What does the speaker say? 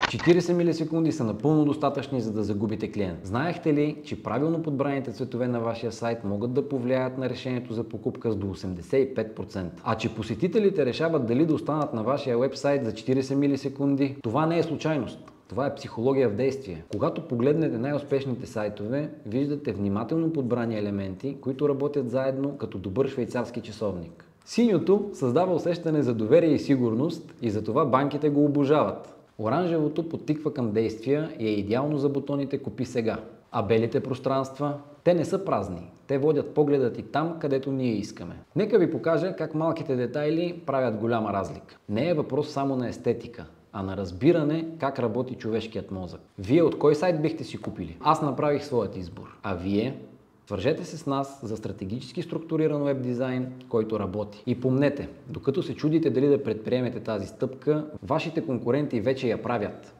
40 милисекунди са напълно достатъчни, за да загубите клиент. Знаехте ли, че правилно подбраните цветове на вашия сайт могат да повлияят на решението за покупка с до 85%? А че посетителите решават дали да останат на вашия вебсайт за 40 милисекунди, това не е случайност. Това е психология в действие. Когато погледнете най-успешните сайтове, виждате внимателно подбрани елементи, които работят заедно като добър швейцарски часовник. Синьото създава усещане за доверие и сигурност и затова банките го обожават. Оранжевото подтиква към действия и е идеално за бутоните "Купи сега". А белите пространства? Те не са празни. Те водят погледът и там, където ние искаме. Нека ви покажа как малките детайли правят голяма разлика. Не е въпрос само на естетика, а на разбиране как работи човешкият мозък. Вие от кой сайт бихте си купили? Аз направих своят избор. А вие? Свържете се с нас за стратегически структуриран веб дизайн, който работи. И помнете, докато се чудите дали да предприемете тази стъпка, вашите конкуренти вече я правят.